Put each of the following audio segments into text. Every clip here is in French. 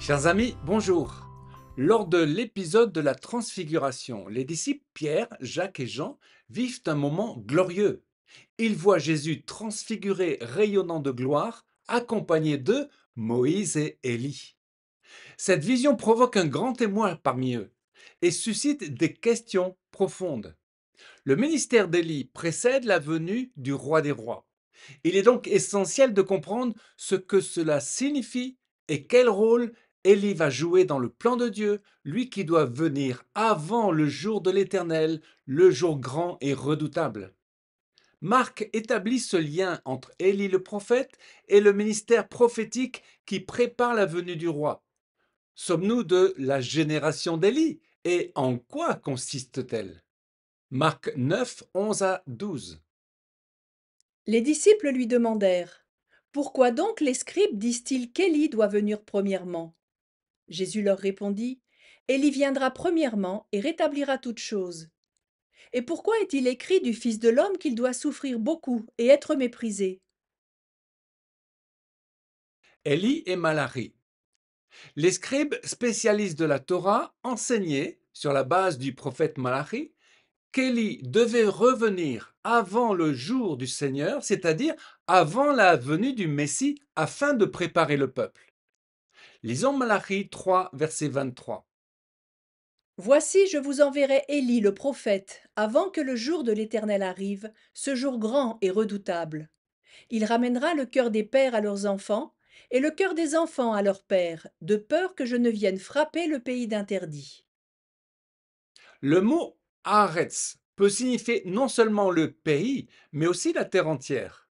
Chers amis, bonjour. Lors de l'épisode de la Transfiguration, les disciples Pierre, Jacques et Jean vivent un moment glorieux. Ils voient Jésus transfiguré, rayonnant de gloire, accompagné de Moïse et Élie. Cette vision provoque un grand émoi parmi eux et suscite des questions profondes. Le ministère d'Élie précède la venue du roi des rois. Il est donc essentiel de comprendre ce que cela signifie et quel rôle Élie va jouer dans le plan de Dieu, lui qui doit venir avant le jour de l'Éternel, le jour grand et redoutable. Marc établit ce lien entre Élie le prophète et le ministère prophétique qui prépare la venue du roi. Sommes-nous de la génération d'Élie et en quoi consiste-t-elle? Marc 9, 11 à 12. Les disciples lui demandèrent: Pourquoi donc les scribes disent-ils qu'Élie doit venir premièrement? Jésus leur répondit: Élie viendra premièrement et rétablira toutes choses. Et pourquoi est-il écrit du Fils de l'homme qu'il doit souffrir beaucoup et être méprisé? Élie et Malachie. Les scribes spécialistes de la Torah enseignaient, sur la base du prophète Malachi, qu'Élie devait revenir avant le jour du Seigneur, c'est-à-dire avant la venue du Messie, afin de préparer le peuple. Lisons Malachi 3, verset 23. Voici, je vous enverrai Élie le prophète, avant que le jour de l'Éternel arrive, ce jour grand et redoutable. Il ramènera le cœur des pères à leurs enfants, et le cœur des enfants à leurs pères, de peur que je ne vienne frapper le pays d'interdit. Le mot Haaretz peut signifier non seulement le pays, mais aussi la terre entière.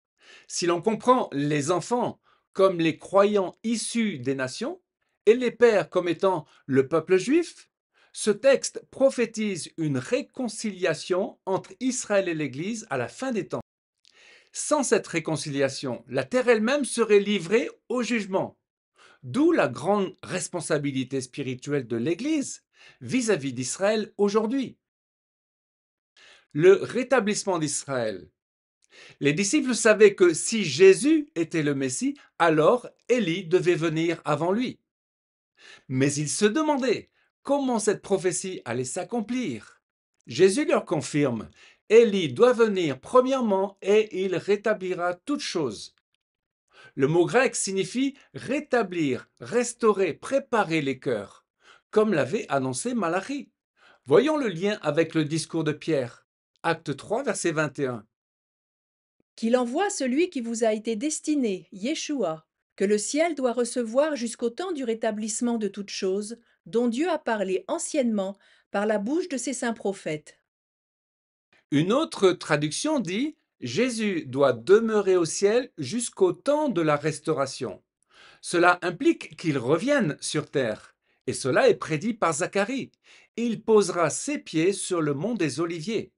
Si l'on comprend les enfants comme les croyants issus des nations et les pères comme étant le peuple juif, ce texte prophétise une réconciliation entre Israël et l'Église à la fin des temps. Sans cette réconciliation, la terre elle-même serait livrée au jugement, d'où la grande responsabilité spirituelle de l'Église vis-à-vis d'Israël aujourd'hui. Le rétablissement d'Israël. Les disciples savaient que si Jésus était le Messie, alors Élie devait venir avant lui. Mais ils se demandaient comment cette prophétie allait s'accomplir. Jésus leur confirme, Élie doit venir premièrement et il rétablira toutes choses. Le mot grec signifie rétablir, restaurer, préparer les cœurs, comme l'avait annoncé Malachie. Voyons le lien avec le discours de Pierre. Acte 3, verset 21. Qu'il envoie celui qui vous a été destiné, Yeshua, que le ciel doit recevoir jusqu'au temps du rétablissement de toutes choses, dont Dieu a parlé anciennement par la bouche de ses saints prophètes. Une autre traduction dit Jésus doit demeurer au ciel jusqu'au temps de la restauration. Cela implique qu'il revienne sur terre, et cela est prédit par Zacharie. Il posera ses pieds sur le mont des Oliviers.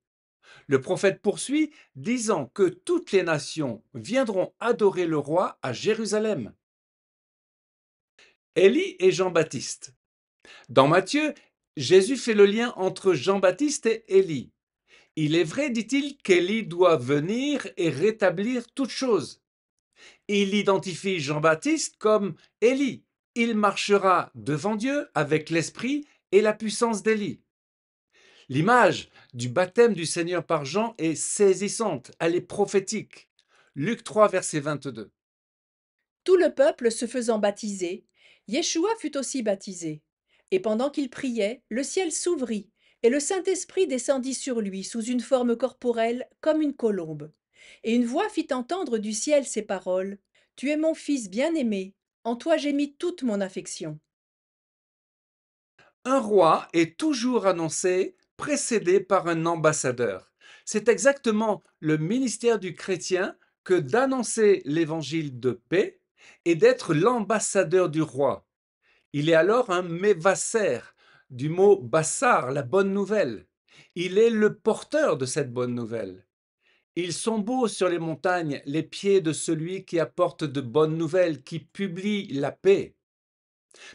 Le prophète poursuit, disant que toutes les nations viendront adorer le roi à Jérusalem. Élie et Jean-Baptiste. Dans Matthieu, Jésus fait le lien entre Jean-Baptiste et Élie. Il est vrai, dit-il, qu'Élie doit venir et rétablir toutes choses. Il identifie Jean-Baptiste comme Élie. Il marchera devant Dieu avec l'esprit et la puissance d'Élie. L'image du baptême du Seigneur par Jean est saisissante, elle est prophétique. Luc 3, verset 22. Tout le peuple se faisant baptiser, Yeshua fut aussi baptisé. Et pendant qu'il priait, le ciel s'ouvrit, et le Saint-Esprit descendit sur lui sous une forme corporelle comme une colombe. Et une voix fit entendre du ciel ces paroles: Tu es mon Fils bien-aimé, en toi j'ai mis toute mon affection. Un roi est toujours annoncé, précédé par un ambassadeur. C'est exactement le ministère du chrétien que d'annoncer l'évangile de paix et d'être l'ambassadeur du roi. Il est alors un mévasser, du mot bassar, la bonne nouvelle. Il est le porteur de cette bonne nouvelle. Ils sont beaux sur les montagnes les pieds de celui qui apporte de bonnes nouvelles, qui publie la paix.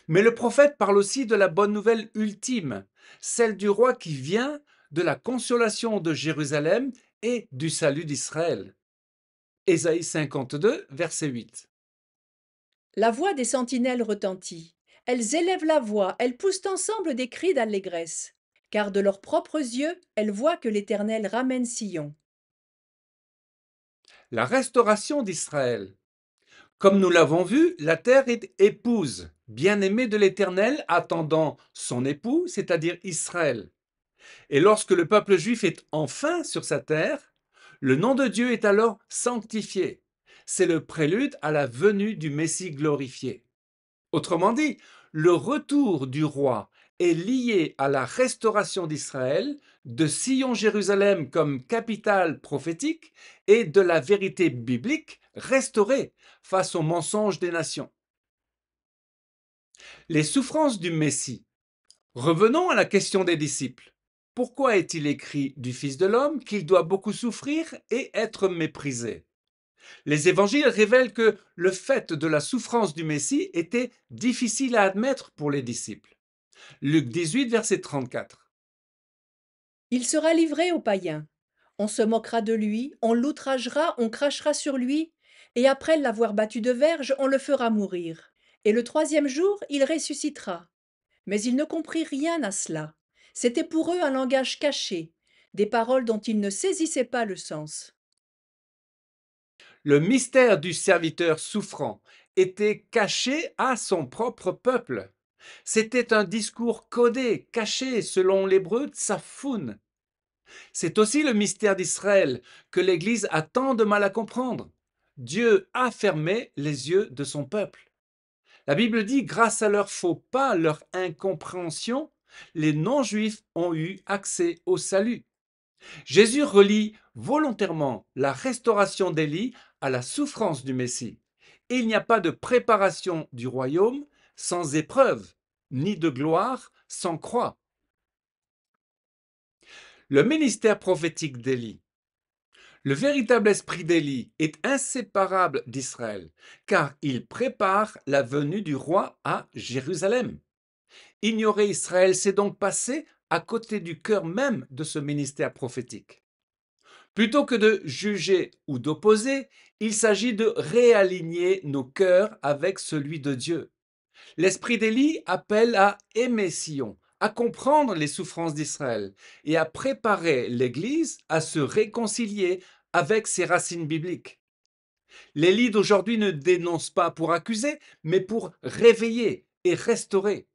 Mais le prophète parle aussi de la bonne nouvelle ultime, celle du roi qui vient, de la consolation de Jérusalem et du salut d'Israël. Ésaïe 52, verset 8. La voix des sentinelles retentit. Elles élèvent la voix, elles poussent ensemble des cris d'allégresse, car de leurs propres yeux, elles voient que l'Éternel ramène Sion. La restauration d'Israël. Comme nous l'avons vu, la terre est épouse, bien-aimée de l'Éternel, attendant son époux, c'est-à-dire Israël. Et lorsque le peuple juif est enfin sur sa terre, le nom de Dieu est alors sanctifié. C'est le prélude à la venue du Messie glorifié. Autrement dit, le retour du roi est lié à la restauration d'Israël, de Sion-Jérusalem comme capitale prophétique et de la vérité biblique restaurée face aux mensonges des nations. Les souffrances du Messie. Revenons à la question des disciples. Pourquoi est-il écrit du Fils de l'homme qu'il doit beaucoup souffrir et être méprisé? Les évangiles révèlent que le fait de la souffrance du Messie était difficile à admettre pour les disciples. Luc 18, verset 34. Il sera livré aux païens. On se moquera de lui, on l'outragera, on crachera sur lui, et après l'avoir battu de verge, on le fera mourir. Et le troisième jour, il ressuscitera. Mais ils ne comprirent rien à cela. C'était pour eux un langage caché, des paroles dont ils ne saisissaient pas le sens. Le mystère du serviteur souffrant était caché à son propre peuple. C'était un discours codé, caché selon l'hébreu tsafoun. C'est aussi le mystère d'Israël que l'Église a tant de mal à comprendre. Dieu a fermé les yeux de son peuple. La Bible dit, grâce à leur faux pas, leur incompréhension, les non-juifs ont eu accès au salut. Jésus relie volontairement la restauration d'Élie à la souffrance du Messie. Il n'y a pas de préparation du royaume sans épreuve, ni de gloire sans croix. Le ministère prophétique d'Élie. Le véritable esprit d'Élie est inséparable d'Israël, car il prépare la venue du roi à Jérusalem. Ignorer Israël, c'est donc passer à côté du cœur même de ce ministère prophétique. Plutôt que de juger ou d'opposer, il s'agit de réaligner nos cœurs avec celui de Dieu. L'esprit d'Élie appelle à aimer Sion, à comprendre les souffrances d'Israël et à préparer l'Église à se réconcilier avec ses racines bibliques. L'Élie d'aujourd'hui ne dénonce pas pour accuser, mais pour réveiller et restaurer.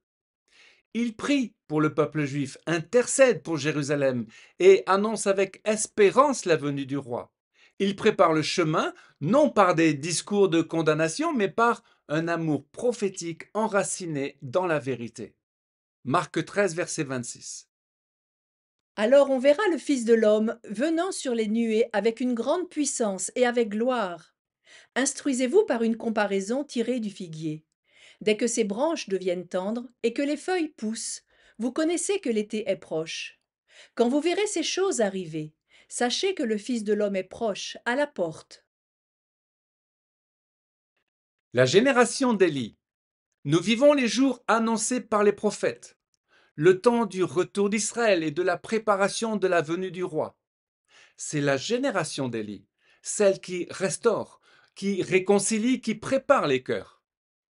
Il prie pour le peuple juif, intercède pour Jérusalem et annonce avec espérance la venue du roi. Il prépare le chemin, non par des discours de condamnation, mais par un amour prophétique enraciné dans la vérité. Marc 13, verset 26. Alors on verra le Fils de l'homme venant sur les nuées avec une grande puissance et avec gloire. Instruisez-vous par une comparaison tirée du figuier. Dès que ses branches deviennent tendres et que les feuilles poussent, vous connaissez que l'été est proche. Quand vous verrez ces choses arriver, sachez que le Fils de l'homme est proche, à la porte. La génération d'Élie. Nous vivons les jours annoncés par les prophètes, le temps du retour d'Israël et de la préparation de la venue du roi. C'est la génération d'Élie, celle qui restaure, qui réconcilie, qui prépare les cœurs.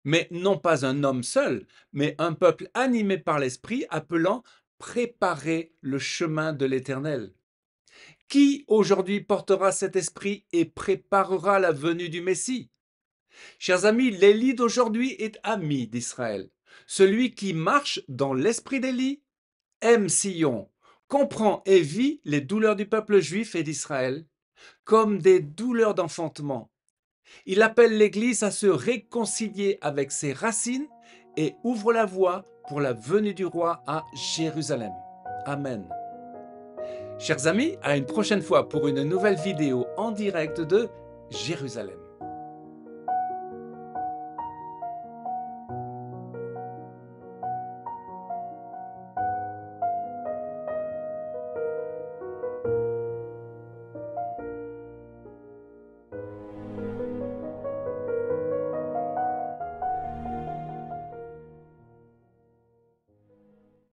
Mais non pas un homme seul, mais un peuple animé par l'Esprit appelant préparer le chemin de l'Éternel. Qui aujourd'hui portera cet esprit et préparera la venue du Messie? Chers amis, l'Élie d'aujourd'hui est ami d'Israël. Celui qui marche dans l'esprit d'Élie aime Sion, comprend et vit les douleurs du peuple juif et d'Israël comme des douleurs d'enfantement. Il appelle l'Église à se réconcilier avec ses racines et ouvre la voie pour la venue du roi à Jérusalem. Amen. Chers amis, à une prochaine fois pour une nouvelle vidéo en direct de Jérusalem.